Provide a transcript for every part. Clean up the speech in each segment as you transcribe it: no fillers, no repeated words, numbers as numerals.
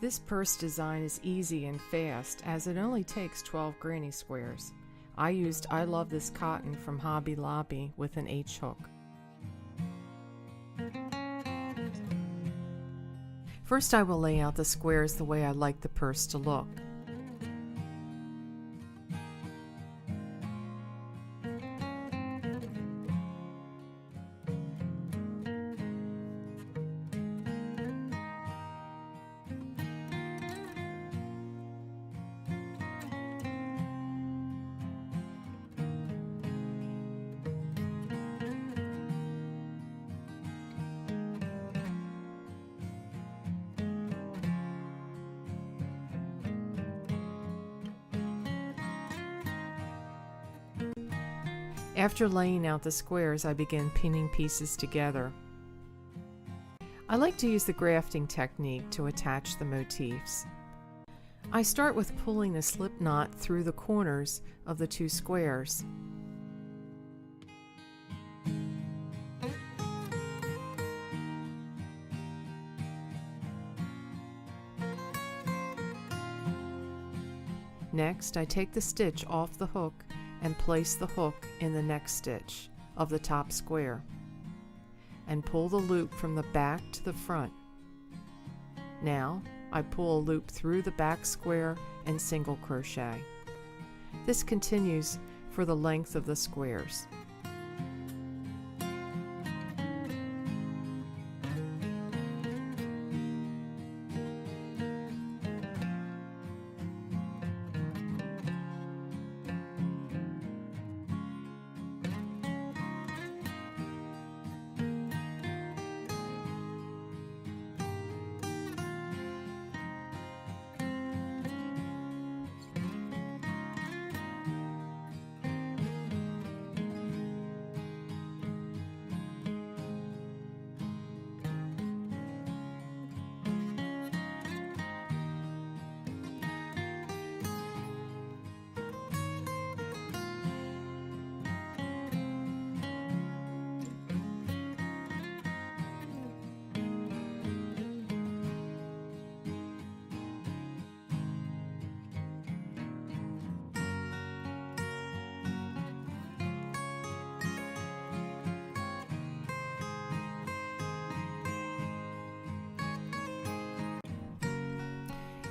This purse design is easy and fast as it only takes 12 granny squares. I used I Love This Cotton from Hobby Lobby with an H hook. First I will lay out the squares the way I like the purse to look. After laying out the squares, I begin pinning pieces together. I like to use the grafting technique to attach the motifs. I start with pulling the slip knot through the corners of the two squares. Next, I take the stitch off the hook and place the hook in the next stitch of the top square and pull the loop from the back to the front. Now I pull a loop through the back square and single crochet. This continues for the length of the squares.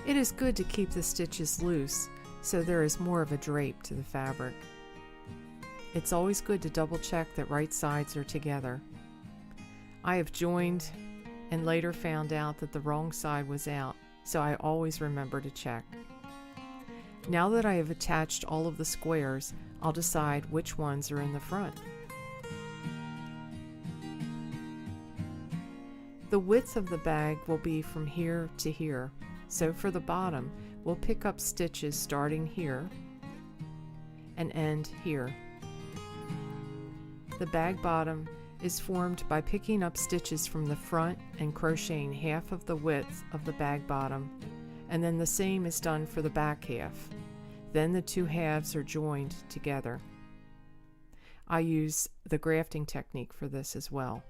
It is good to keep the stitches loose so there is more of a drape to the fabric. It's always good to double check that right sides are together. I have joined and later found out that the wrong side was out, so I always remember to check. Now that I have attached all of the squares, I'll decide which ones are in the front. The width of the bag will be from here to here. So for the bottom, we'll pick up stitches starting here and end here. The bag bottom is formed by picking up stitches from the front and crocheting half of the width of the bag bottom, and then the same is done for the back half. Then the two halves are joined together. I use the grafting technique for this as well.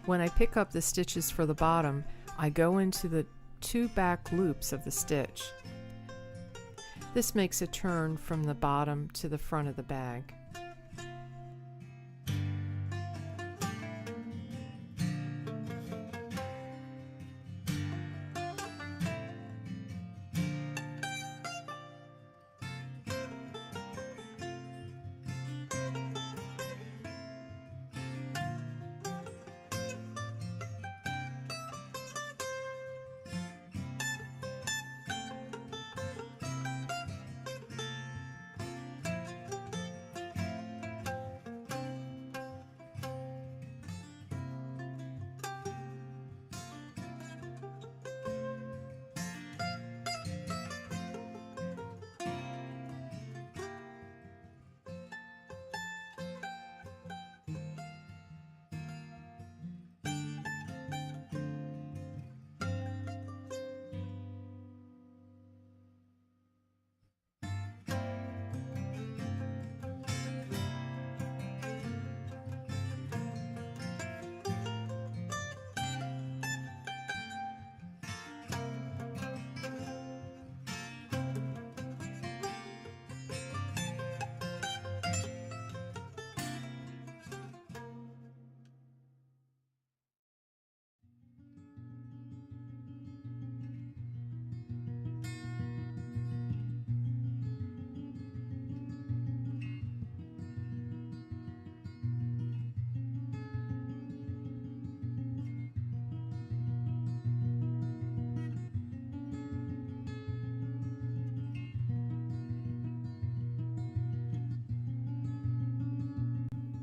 When I pick up the stitches for the bottom, I go into the two back loops of the stitch. This makes a turn from the bottom to the front of the bag.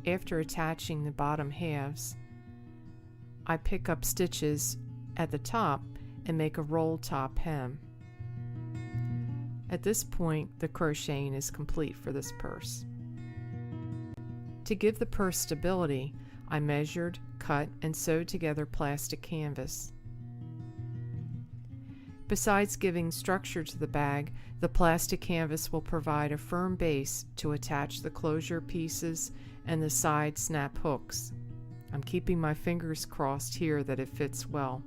After attaching the bottom halves, I pick up stitches at the top and make a roll top hem. At this point, the crocheting is complete for this purse. To give the purse stability, I measured, cut, and sewed together plastic canvas. Besides giving structure to the bag, the plastic canvas will provide a firm base to attach the closure pieces and the side snap hooks. I'm keeping my fingers crossed here that it fits well.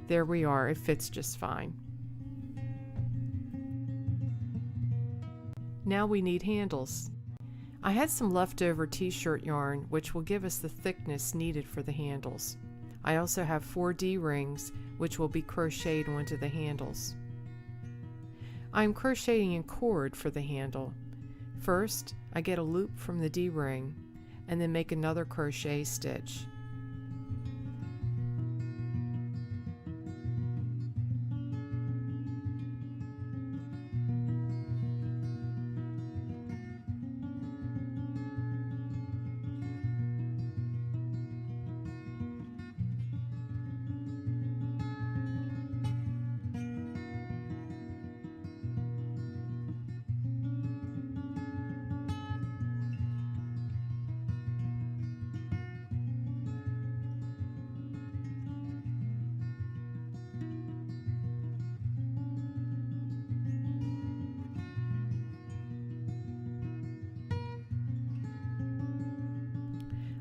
There we are, it fits just fine. Now we need handles. I had some leftover t-shirt yarn which will give us the thickness needed for the handles. I also have 4 D-rings which will be crocheted onto the handles. I am crocheting in cord for the handle. First, I get a loop from the D-ring and then make another crochet stitch.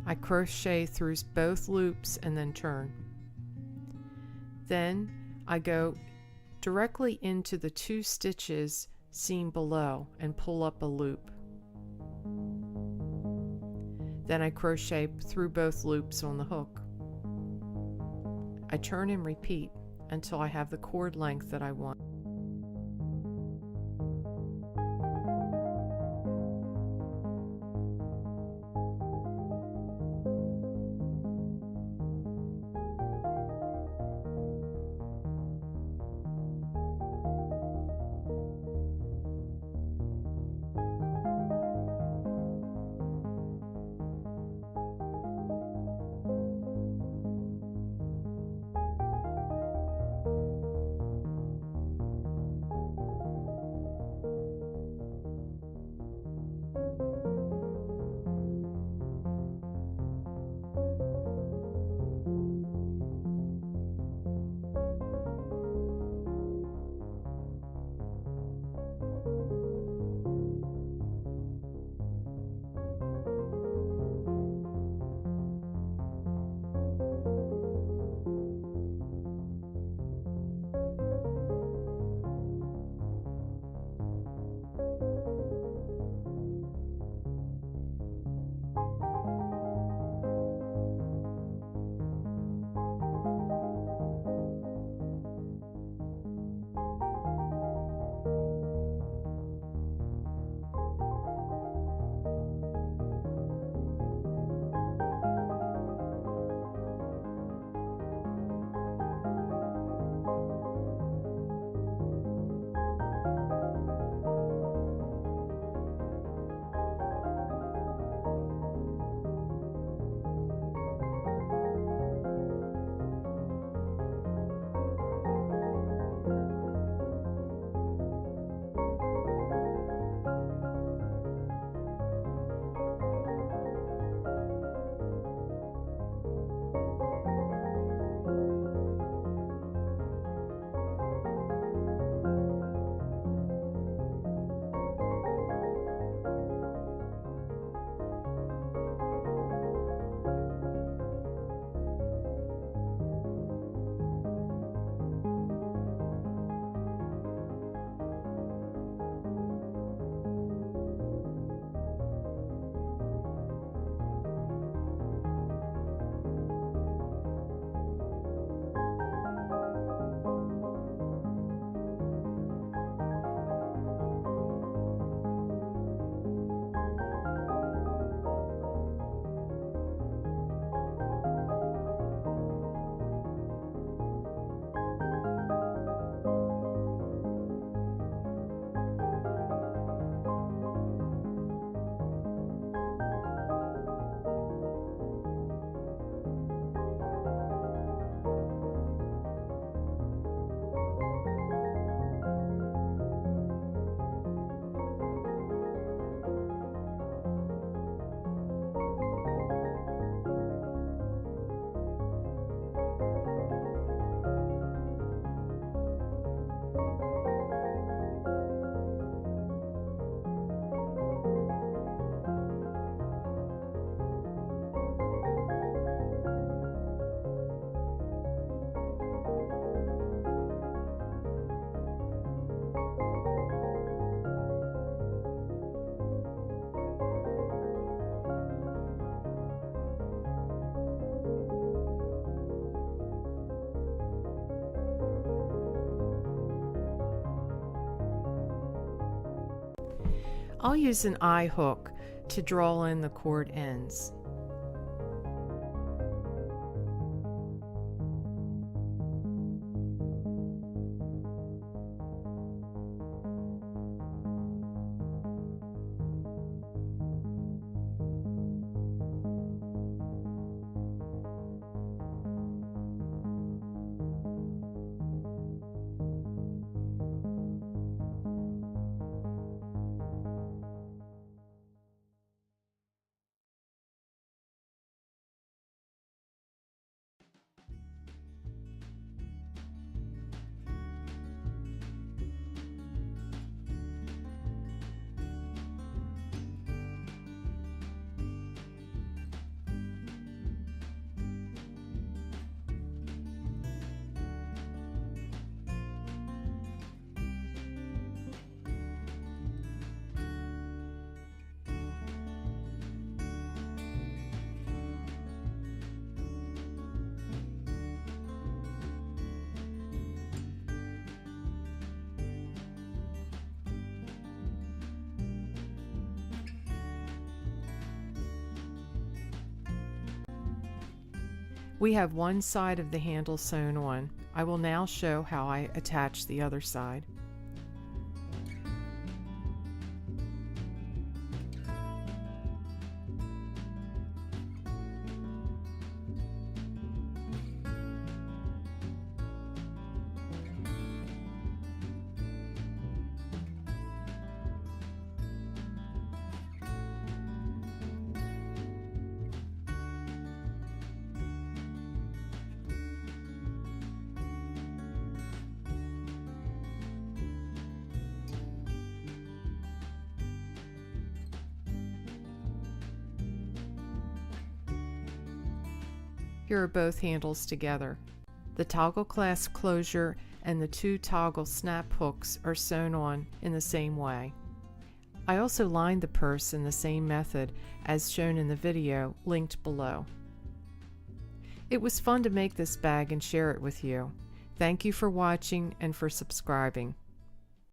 I crochet through both loops and then turn. Then I go directly into the 2 stitches seam below and pull up a loop. Then I crochet through both loops on the hook. I turn and repeat until I have the cord length that I want. I'll use an eye hook to draw in the cord ends. We have one side of the handle sewn on. I will now show how I attach the other side. Here are both handles together. The toggle clasp closure and the two toggle snap hooks are sewn on in the same way. I also lined the purse in the same method as shown in the video linked below. It was fun to make this bag and share it with you. Thank you for watching and for subscribing.